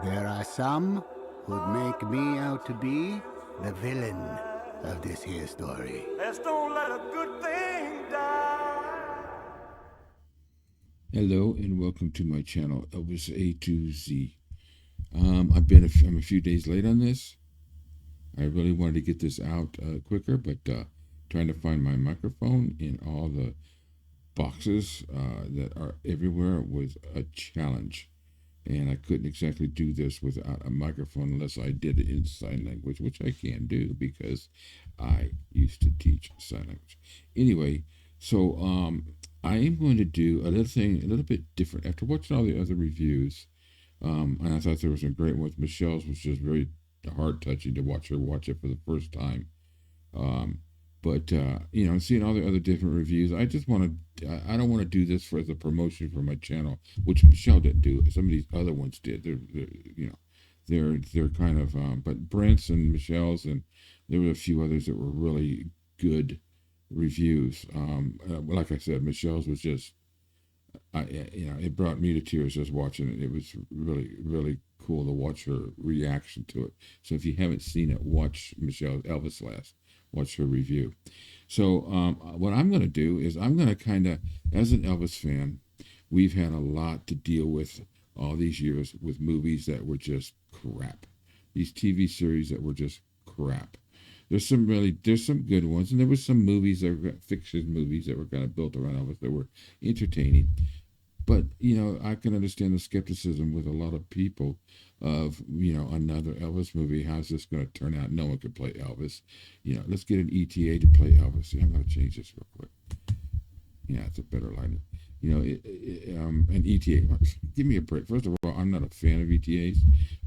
There are some who'd make me out to be the villain of this here story. Let's don't let a good thing die. Hello and welcome to my channel, Elvis-A to Z. I'm a few days late on this. I really wanted to get this out quicker, but trying to find my microphone in all the boxes that are everywhere was a challenge. And I couldn't exactly do this without a microphone unless I did it in sign language, which I can do because I used to teach sign language. Anyway, so I am going to do a little bit different. After watching all the other reviews, and I thought there was some great ones. Michelle's was just very heart touching to watch it for the first time. But seeing all the other different reviews, I don't want to do this for the promotion for my channel, which Michelle didn't do. Some of these other ones did. They're kind of, but Brent's and Michelle's, and there were a few others that were really good reviews. Like I said, Michelle's was just, it brought me to tears just watching it. It was really, really cool to watch her reaction to it. So if you haven't seen it, watch Michelle's Elvis Last. Watch her review. So what I'm going to do is I'm going to kind of, as an Elvis fan, we've had a lot to deal with all these years with movies that were just crap. These TV series that were just crap. There's some good ones, and there was some movies that were fiction movies that were kind of built around Elvis that were entertaining. But, I can understand the skepticism with a lot of people of, another Elvis movie. How's this going to turn out? No one could play Elvis. Let's get an ETA to play Elvis. I'm going to change this real quick. Yeah, it's a better line. An ETA. Give me a break. First of all, I'm not a fan of ETAs,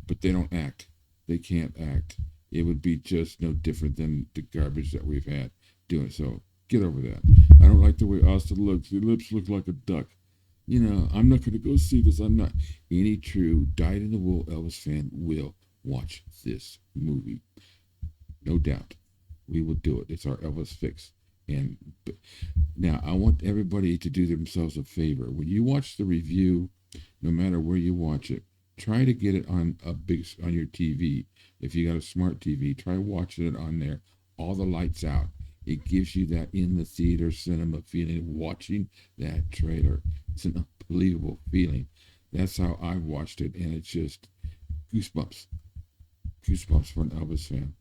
but they don't act. They can't act. It would be just no different than the garbage that we've had doing. So get over that. I don't like the way Austin looks. His lips look like a duck. I'm not going to go see this. I'm not. Any true dyed-in-the-wool Elvis fan will watch this movie. No doubt. We will do it. It's our Elvis fix. And now I want everybody to do themselves a favor. When you watch the review, no matter where you watch it, try to get it on your TV. If you got a smart TV, try watching it on there. All the lights out. It gives you that in the theater cinema feeling watching that trailer. It's an unbelievable feeling. That's how I watched it, and it's just goosebumps for an Elvis fan.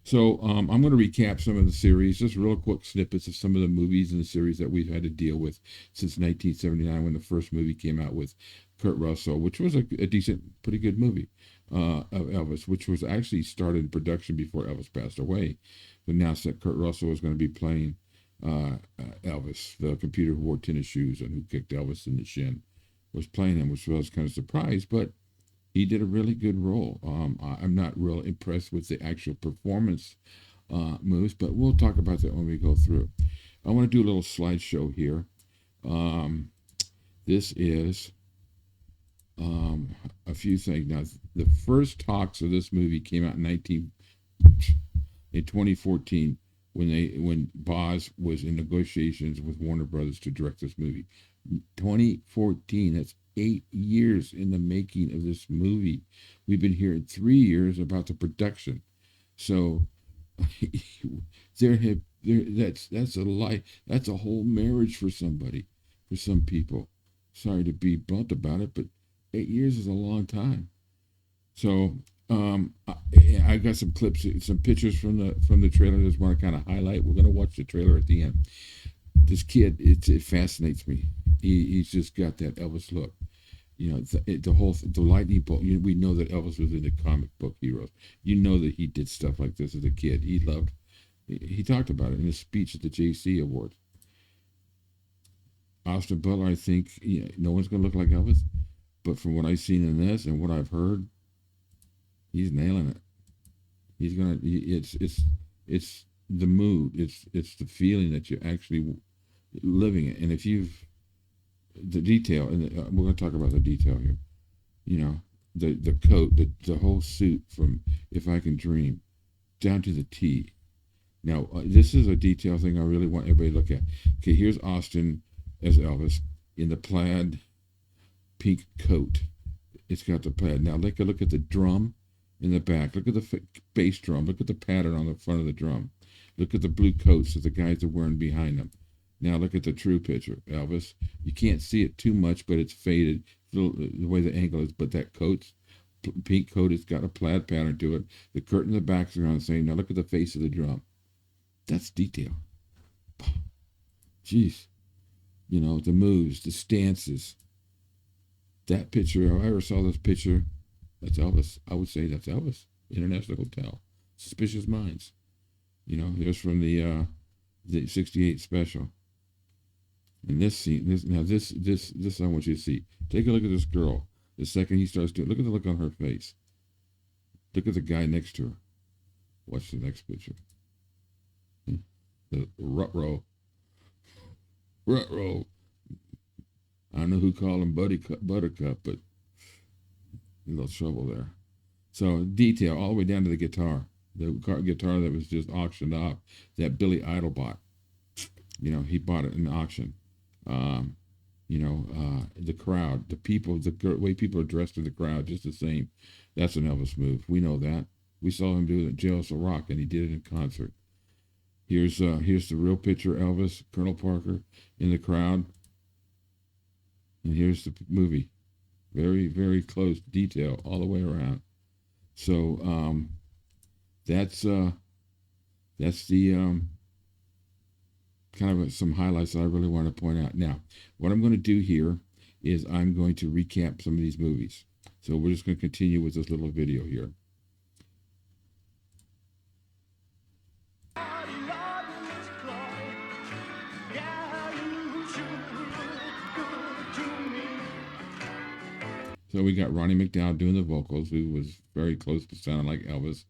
So I'm going to recap some of the series, just real quick snippets of some of the movies in the series that we've had to deal with since 1979 when the first movie came out with Kurt Russell, which was a decent, pretty good movie of Elvis, which was actually started in production before Elvis passed away. But now that Kurt Russell is going to be playing Elvis, the computer who wore tennis shoes and who kicked Elvis in the shin, was playing him, which was kind of surprised, but he did a really good role. I'm not real impressed with the actual performance moves, but we'll talk about that when we go through. I want to do a little slideshow here. This is a few things. Now, the first talks of this movie came out in 2014 when Boz was in negotiations with Warner Brothers to direct this movie. 2014, that's 8 years in the making of this movie. We've been hearing 3 years about the production. So that's a lie. That's a whole marriage for somebody, for some people. Sorry to be blunt about it, but 8 years is a long time. So I got some clips, some pictures from the trailer. I just want to kind of highlight. We're going to watch the trailer at the end. This kid, it fascinates me. He's just got that Elvis look. The lightning bolt. We know that Elvis was in the comic book heroes. You know that he did stuff like this as a kid. He talked about it in his speech at the JC Awards. Austin Butler, I think, no one's going to look like Elvis. But from what I've seen in this and what I've heard, he's nailing it. He's gonna. It's the mood. It's the feeling that you're actually living it. And if the detail, and we're going to talk about the detail here. The coat, the whole suit from If I Can Dream, down to the T. Now, this is a detail thing I really want everybody to look at. Okay, here's Austin as Elvis in the plaid pink coat. It's got the pad. Now take a look at the drum in the back. Look at the bass drum. Look at the pattern on the front of the drum. Look at the blue coats that the guys are wearing behind them. Now look at the true picture, Elvis. You can't see it too much, but it's faded the way the angle is. But that coat's pink coat, it's got a plaid pattern to it. The curtain in the back is around the same. Now look at the face of the drum. That's detail. Jeez. You know, the moves, the stances. That picture, if I ever saw this picture, that's Elvis. I would say that's Elvis. International Hotel. Suspicious Minds. You know, here's from the '68 special. And this scene, this I want you to see. Take a look at this girl. The second he starts doing, look at the look on her face. Look at the guy next to her. Watch the next picture. The rut-row. Rut-row. I don't know who called him Buttercup, but a little trouble there. So detail all the way down to the guitar. The guitar that was just auctioned off. That Billy Idol bought. You know, he bought it in auction. The crowd, the people, the way people are dressed in the crowd, just the same. That's an Elvis move. We know that. We saw him do it at Jailhouse Rock, and he did it in concert. Here's the real picture, Elvis, Colonel Parker in the crowd. And here's the movie. Very, very close detail all the way around. So that's the kind of some highlights that I really want to point out. Now, what I'm going to do here is I'm going to recap some of these movies. So we're just going to continue with this little video here. So we got Ronnie McDowell doing the vocals, who was very close to sounding like Elvis.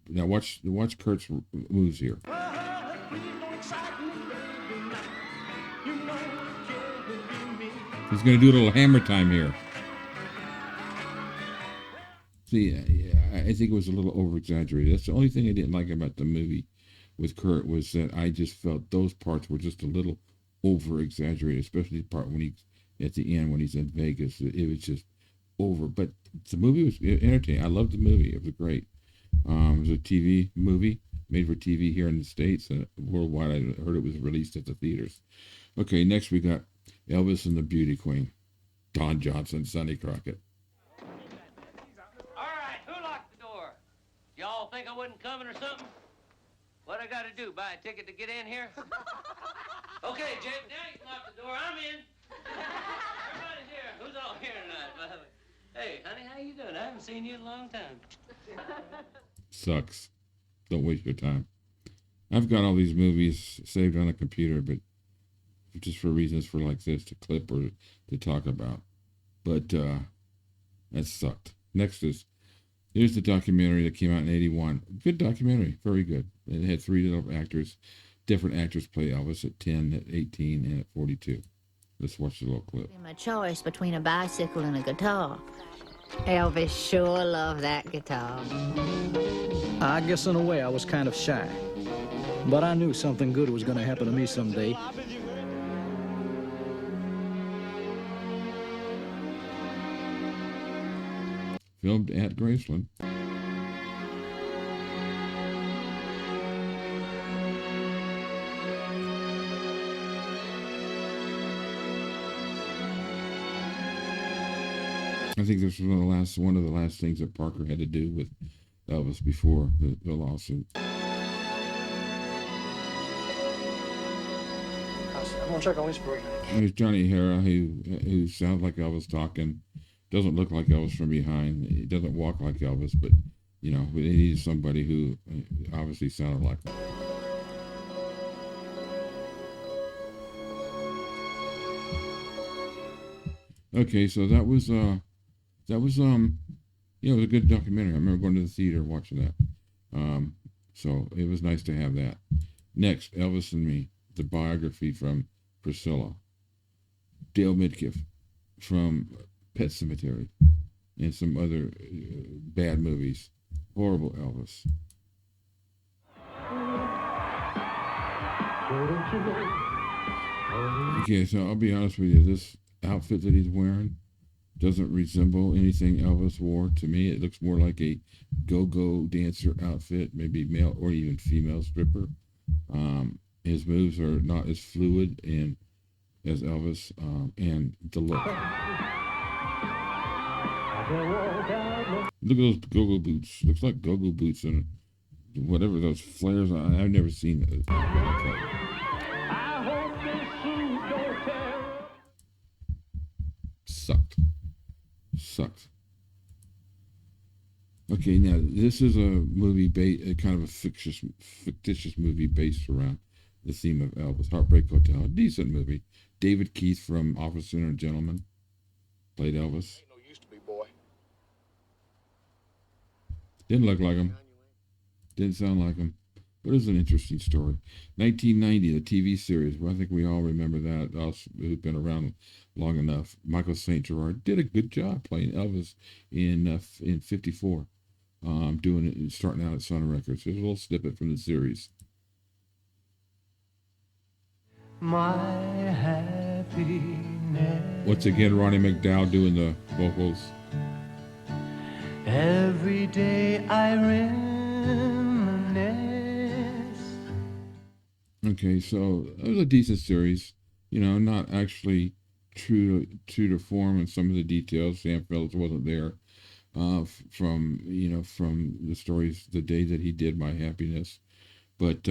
Now watch Kurt's moves here. He's going to do a little hammer time here. See, I think it was a little over-exaggerated. That's the only thing I didn't like about the movie with Kurt, was that I just felt those parts were just a little over-exaggerated, especially the part when at the end when he's in Vegas. It was just over. But the movie was entertaining. I loved the movie. It was great. It was a TV movie made for TV here in the States. Worldwide, I heard it was released at the theaters. Okay, next we got Elvis and the Beauty Queen. Don Johnson, Sonny Crockett. All right, who locked the door? Y'all think I wasn't coming or something? What I got to do, buy a ticket to get in here? Okay, Jake, now you can lock the door. I'm in. Everybody's here. Who's all here tonight, by the way? Hey, honey, how you doing? I haven't seen you in a long time. Sucks. Don't waste your time. I've got all these movies saved on a computer, but just for reasons for like this, to clip or to talk about. But that sucked. Next here's the documentary that came out in '81. Good documentary, very good. It had different actors play Elvis at 10, at 18, and at 42. Let's watch the little clip. My choice between a bicycle and a guitar. Elvis sure loved that guitar. I guess in a way I was kind of shy, but I knew something good was going to happen to me someday. Filmed at Graceland. I think this was one of the last things that Parker had to do with Elvis before the lawsuit. I'm gonna check on this for you. There's Johnny Hara, who sounds like Elvis talking, doesn't look like Elvis from behind. He doesn't walk like Elvis, but they needed somebody who obviously sounded like him. Okay, so that was it was a good documentary. I remember going to the theater watching that. So it was nice to have that. Next, Elvis and Me, the biography from Priscilla. Dale Midkiff from Pet Sematary, and some other bad movies. Horrible Elvis. Okay, so I'll be honest with you. This outfit that he's wearing, Doesn't resemble anything Elvis wore. To me, it looks more like a go-go dancer outfit, maybe male or even female stripper. His moves are not as fluid and as Elvis, and the look. Look at those go-go boots. Looks like go-go boots and whatever those flares. I've never seen those. Sucked. Okay, now this is a movie kind of a fictitious movie based around the theme of Elvis. Heartbreak Hotel, a decent movie. David Keith from Officer and Gentleman played Elvis. Ain't no used to be, boy. Didn't look like him. Didn't sound like him. But it was an interesting story. 1990, the TV series. Well, I think we all remember that. Us who've been around long enough. Michael St. Gerard did a good job playing Elvis in 54. Doing it, starting out at Sun Records. Here's a little snippet from the series. My happiness. Once again, Ronnie McDowell doing the vocals. Every day I reminisce. Okay, so it was a decent series. You know, not actually true to form in some of the details. Sam Phillips wasn't there. From the stories, the day that he did My Happiness. But,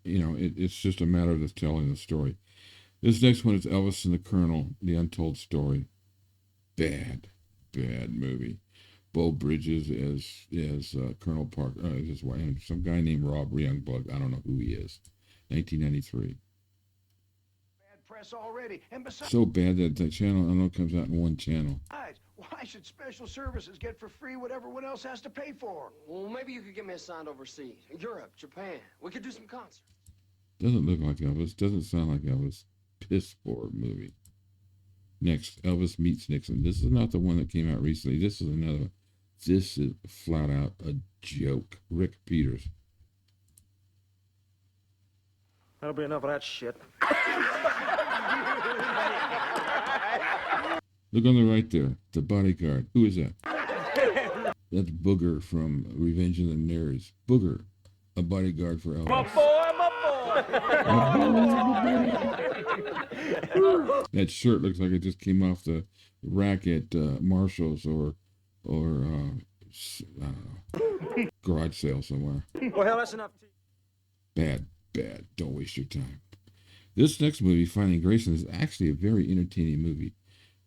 it's just a matter of the telling the story. This next one is Elvis and the Colonel, The Untold Story. Bad movie. Bo Bridges as Colonel Parker, his wife, and some guy named Rob Youngblood. I don't know who he is. 1993. Bad press already. And besides, So bad that the channel, I know, comes out in one channel. why should special services get for free what everyone else has to pay for? Well, maybe you could get me assigned overseas. Europe, Japan. We could do some concerts. Doesn't look like Elvis. Doesn't sound like Elvis. Piss poor movie. Next, Elvis Meets Nixon. This is not the one that came out recently. This is another one. This is flat out a joke. Rick Peters. That'll be enough of that shit. Look on the right there. The bodyguard. Who is that? That's Booger from Revenge of the Nerds. Booger, a bodyguard for Elvis. My boy. That shirt looks like it just came off the rack at Marshall's or I don't know, garage sale somewhere. Well, hell, that's enough. Bad. Don't waste your time. This next movie, Finding Graceland, is actually a very entertaining movie.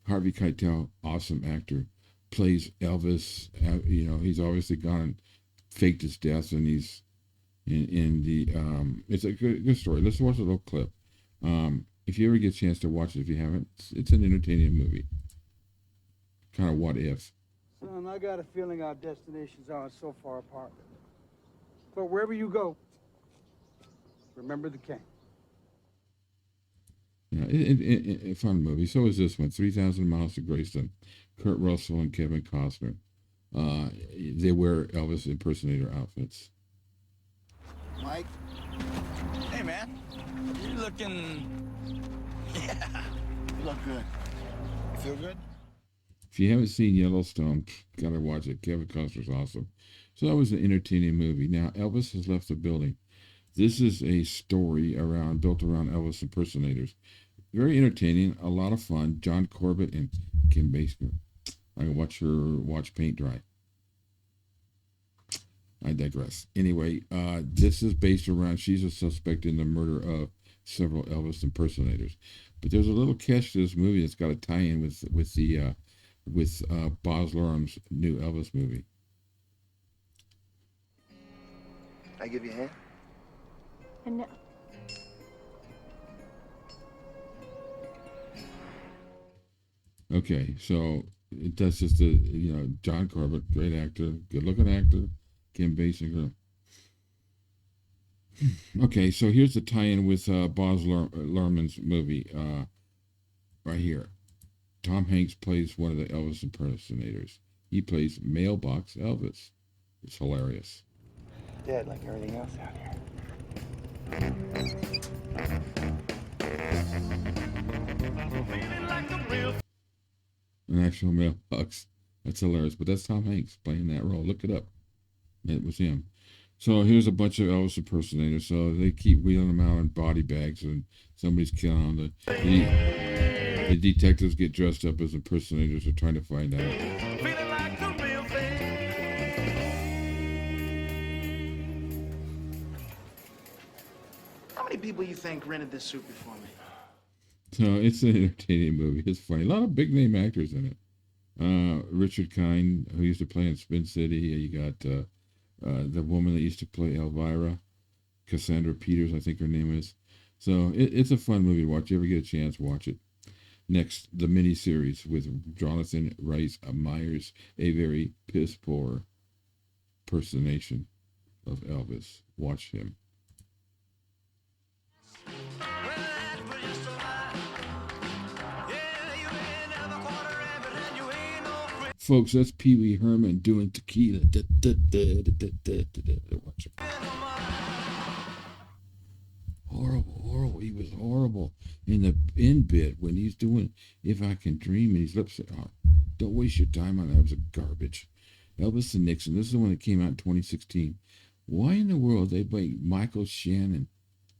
Harvey Keitel, awesome actor, plays Elvis. He's obviously gone and faked his death, and he's in the. It's a good story. Let's watch a little clip. If you ever get a chance to watch it, if you haven't, it's an entertaining movie. Kind of what if. Son, I got a feeling our destinations aren't so far apart. But wherever you go, remember the king. A fun movie. So is this one, 3,000 Miles to Graceland. Kurt Russell and Kevin Costner. They wear Elvis impersonator outfits. Mike? Hey, man. You're looking... Yeah. You look good. You feel good? If you haven't seen Yellowstone, gotta watch it. Kevin Costner's awesome. So that was an entertaining movie. Now, Elvis has left the building. This is a story built around Elvis impersonators. Very entertaining, a lot of fun. John Corbett and Kim Basinger. I can watch paint dry. I digress. Anyway, this is based around, she's a suspect in the murder of several Elvis impersonators. But there's a little catch to this movie that's got a tie-in with Baz Luhrmann's new Elvis movie. I give you a hand? No. Okay, so that's just John Corbett, great actor, good-looking actor, Kim Basinger. Okay, so here's the tie-in with Baz Luhrmann's movie right here. Tom Hanks plays one of the Elvis impersonators. He plays Mailbox Elvis. It's hilarious. Dead like everything else out here. an actual mailbox. That's hilarious. But that's Tom Hanks playing that role. Look it up. It was him. So here's a bunch of Elvis impersonators. So they keep wheeling them out in body bags, and somebody's killing them. The detectives get dressed up as impersonators. Are trying to find out. Feeling like the real thing. How many people you think rented this suit before me? So it's an entertaining movie. It's funny. A lot of big name actors in it. Richard Kind, who used to play in Spin City. You got the woman that used to play Elvira, Cassandra Peters, I think her name is. So it's a fun movie to watch. If you ever get a chance, watch it. Next, the miniseries with Jonathan Rhys Meyers, a very piss poor impersonation of Elvis. Watch him. Folks, that's Pee Wee Herman doing Tequila. Watch him. Horrible. He was horrible in the end bit when he's doing If I Can Dream and his lips. Oh, don't waste your time on that. It was a garbage. Elvis and Nixon. This is the one that came out in 2016. Why in the world they make Michael Shannon,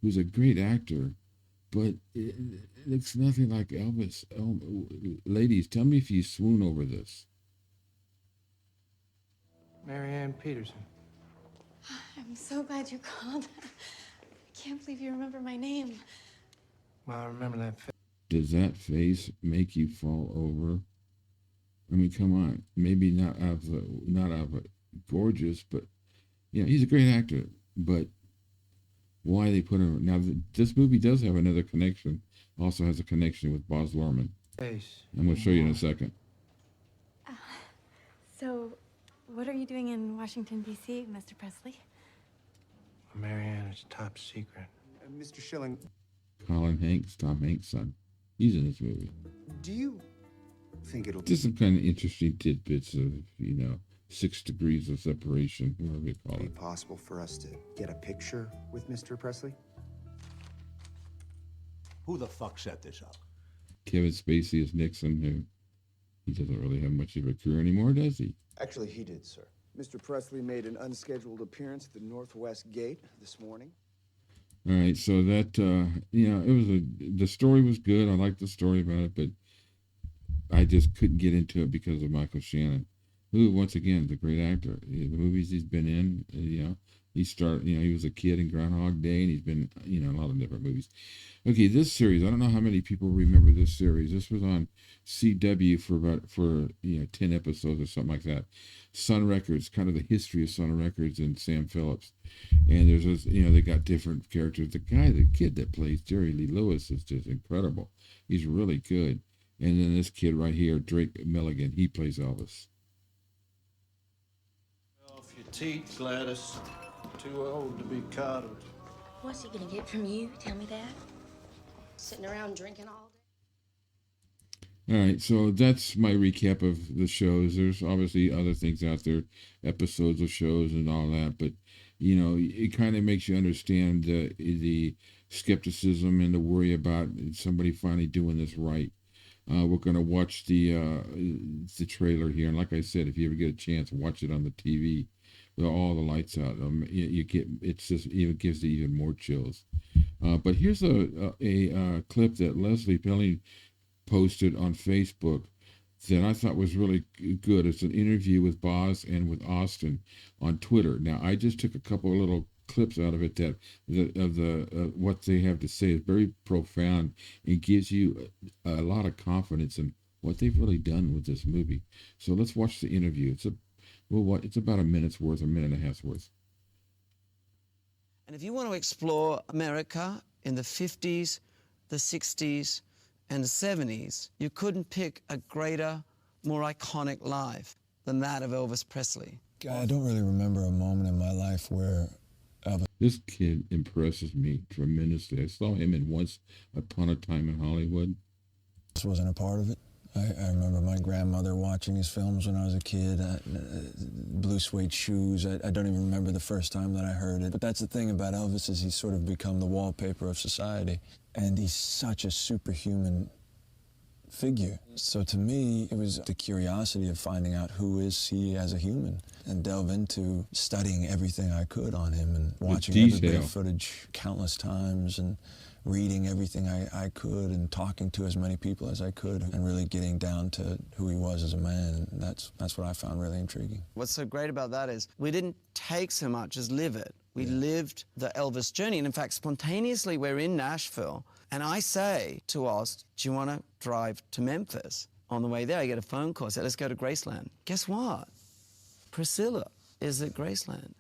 who's a great actor, but it looks nothing like Elvis? Oh, ladies, tell me if you swoon over this. Marianne Peterson. I'm so glad you called. I can't believe you remember my name. Well, I remember that face. Does that face make you fall over? I mean, come on. Maybe not out of gorgeous, but yeah, he's a great actor. But why they put him now? This movie does have another connection. Also has a connection with Baz Luhrmann. Face. I'm going to show you in a second. So, what are you doing in Washington, D.C., Mr. Presley? Marianne, it's top secret. Mr. Schilling. Colin Hanks, Tom Hanks' son. He's in this movie. Do you think it'll just some kind of interesting tidbits of, 6 degrees of separation, whatever you call be it. possible for us to get a picture with Mr. Presley? Who the fuck set this up? Kevin Spacey is Nixon, who he doesn't really have much of a career anymore, does he? Actually, he did, sir. Mr. Presley made an unscheduled appearance at the Northwest Gate this morning. All right, so that, the story was good. I liked the story about it, but I just couldn't get into it because of Michael Shannon, who, once again, is a great actor. The movies he's been in, he was a kid in Groundhog Day, and he's been, in a lot of different movies. Okay, this series, I don't know how many people remember this series. This was on CW for 10 episodes or something like that. Sun Records, kind of the history of Sun Records and Sam Phillips. And there's this, they got different characters. The kid that plays Jerry Lee Lewis is just incredible. He's really good. And then this kid right here, Drake Milligan, he plays Elvis. Off your teeth, Gladys. Too old to be coddled. What's he gonna get from you? Tell me that. Sitting around drinking all day. All right, so that's my recap of the shows. There's obviously other things out there, episodes of shows and all that, but it kind of makes you understand the skepticism and the worry about somebody finally doing this right. We're going to watch the trailer here, and like I said, if you ever get a chance, watch it on the TV with all the lights out. It gives you even more chills. But here's a clip that Leslie Pelling posted on Facebook that I thought was really good. It's an interview with Boz and with Austin on Twitter. Now, I just took a couple of little clips out of it of what they have to say. It's very profound and gives you a lot of confidence in what they've really done with this movie. So let's watch the interview. It's about a minute's worth, a minute and a half's worth. And if you want to explore America in the 50s, the 60s, and the 70s, you couldn't pick a greater, more iconic life than that of Elvis Presley. I don't really remember a moment in my life where Elvis... This kid impresses me tremendously. I saw him in Once Upon a Time in Hollywood. This wasn't a part of it. I remember my grandmother watching his films when I was a kid. Blue suede shoes. I don't even remember the first time that I heard it. But that's the thing about Elvis, is he's sort of become the wallpaper of society. And he's such a superhuman figure. So to me, it was the curiosity of finding out who is he as a human and delve into studying everything I could on him and watching every bit of footage countless times and reading everything I could and talking to as many people as I could and really getting down to who he was as a man. And that's what I found really intriguing. What's so great about that is we didn't take so much as live it. We lived the Elvis journey. And in fact, spontaneously, we're in Nashville. And I say to Oz, do you want to drive to Memphis? On the way there, I get a phone call. I said, let's go to Graceland. Guess what? Priscilla is at Graceland.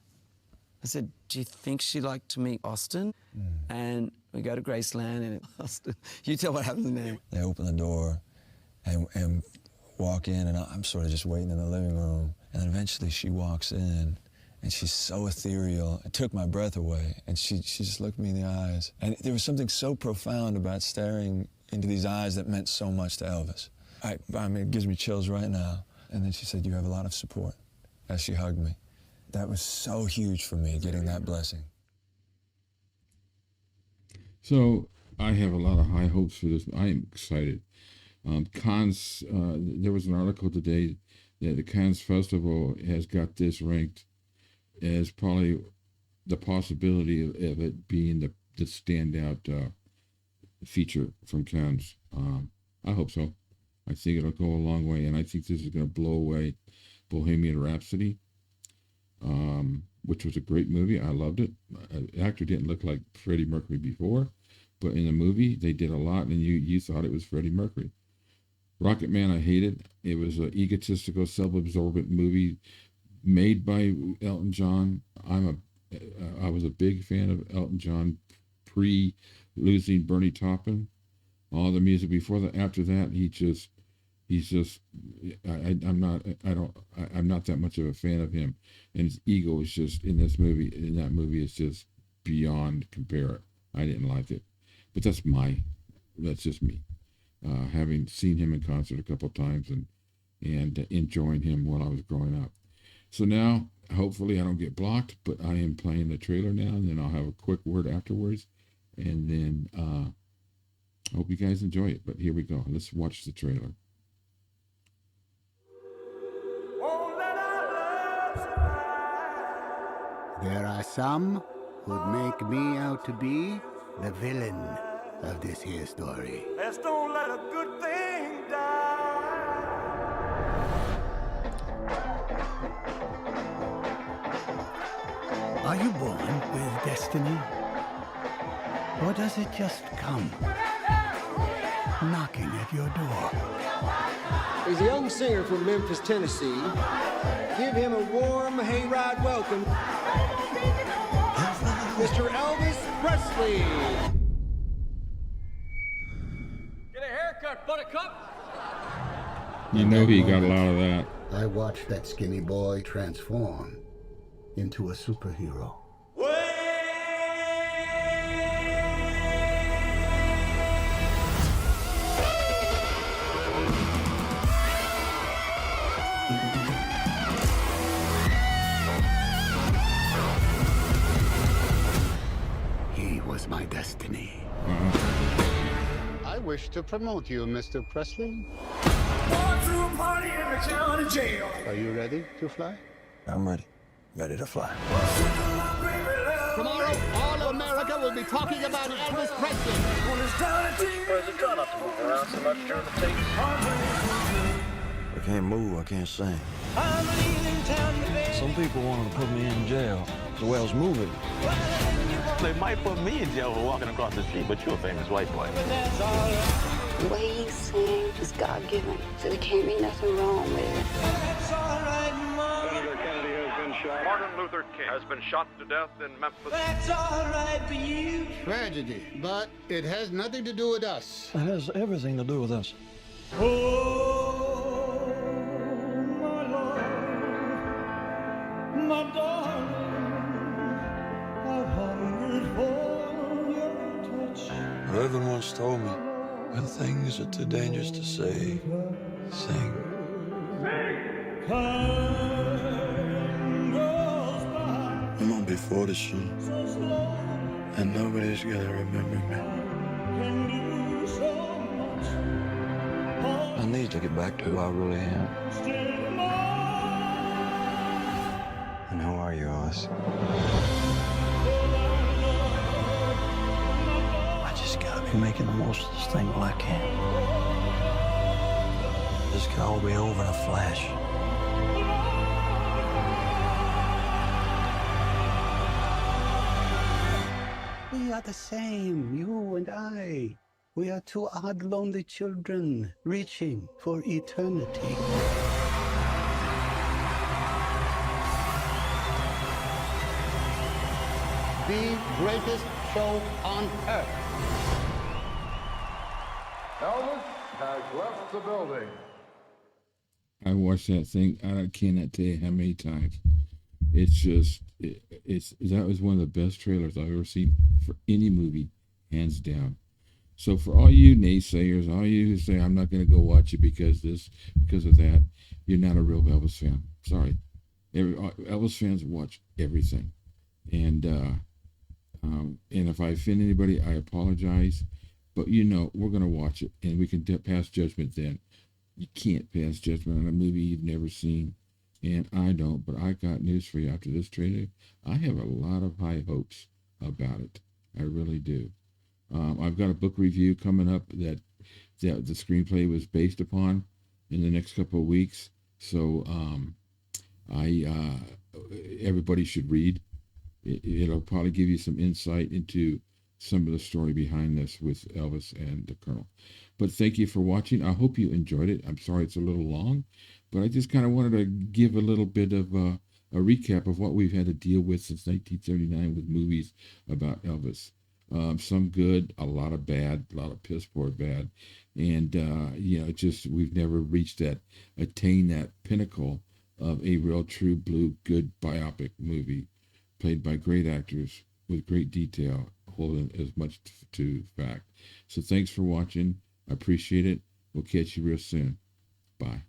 I said, do you think she'd like to meet Austin? And we go to Graceland, and Austin, you tell what happens now. They open the door and walk in, and I'm sort of just waiting in the living room. And then eventually she walks in, and she's so ethereal. It took my breath away, and she just looked me in the eyes. And there was something so profound about staring into these eyes that meant so much to Elvis. I mean, it gives me chills right now. And then she said, you have a lot of support, as she hugged me. That was so huge for me, getting that blessing. So I have a lot of high hopes for this. I am excited. Cannes, there was an article today that the Cannes Festival has got this ranked as probably the possibility of it being the standout feature from Cannes. I hope so. I think it'll go a long way, and I think this is going to blow away Bohemian Rhapsody, which was a great movie. I loved it. The actor didn't look like Freddie Mercury before, but in the movie, they did a lot, and you thought it was Freddie Mercury. Rocket Man, I hated. It was an egotistical, self-absorbent movie made by Elton John. I was a big fan of Elton John pre-losing Bernie Taupin. All the music before that, after that, I'm not that much of a fan of him, and his ego is just in that movie is just beyond compare. I didn't like it, but that's just me. Having seen him in concert a couple of times and enjoying him while I was growing up. So now, hopefully I don't get blocked, but I am playing the trailer now, and then I'll have a quick word afterwards, and then hope you guys enjoy it. But here we go. Let's watch the trailer. There are some who'd make me out to be the villain of this here story. Let's don't let a good thing die. Are you born with destiny? Or does it just come knocking at your door? He's a young singer from Memphis, Tennessee. Give him a warm hayride welcome, Mr. Elvis Presley. Get a haircut, buttercup. You know he got a lot of that. I watched that skinny boy transform into a superhero. He was my destiny. I wish to promote you, Mr. Presley. Are you ready to fly? I'm ready. Ready to fly. Tomorrow, all of America will be talking about Elvis Presley. Presley, try not to move around so much during the tape. I can't move, I can't sing. Some people wanted to put me in jail the way I was moving. They might put me in jail for walking across the street, but you're a famous white boy. The way he sings is God-given, so there can't be nothing wrong with it. Senator Kennedy has been shot. Martin Luther King has been shot to death in Memphis. That's all right for you. Tragedy, but it has nothing to do with us. It has everything to do with us. Oh, my love, my darling, I've hungered for your touch. Reverend once told me, when things are too dangerous to say, sing. I'm on before the shoot, and nobody's gonna remember me. to get back to who I really am. And who are you, Oz? I just gotta be making the most of this thing while I can. This can all be over in a flash. We are the same, you and I. We are two odd, lonely children reaching for eternity. The greatest show on earth. Elvis has left the building. I watched that thing. I cannot tell you how many times. It's just, that was one of the best trailers I've ever seen for any movie, hands down. So for all you naysayers, all you who say, I'm not going to go watch it because of that, you're not a real Elvis fan. Sorry. Elvis fans watch everything. And if I offend anybody, I apologize. But we're going to watch it, and we can pass judgment then. You can't pass judgment on a movie you've never seen. And I don't, but I got news for you after this trailer. I have a lot of high hopes about it. I really do. I've got a book review coming up that the screenplay was based upon in the next couple of weeks. So everybody should read. It'll probably give you some insight into some of the story behind this with Elvis and the Colonel. But thank you for watching. I hope you enjoyed it. I'm sorry it's a little long, but I just kind of wanted to give a little bit of a recap of what we've had to deal with since 1979 with movies about Elvis. Some good, a lot of bad, a lot of piss poor bad. And, we've never attained that pinnacle of a real true blue good biopic movie played by great actors with great detail, holding as much to fact. So thanks for watching. I appreciate it. We'll catch you real soon. Bye.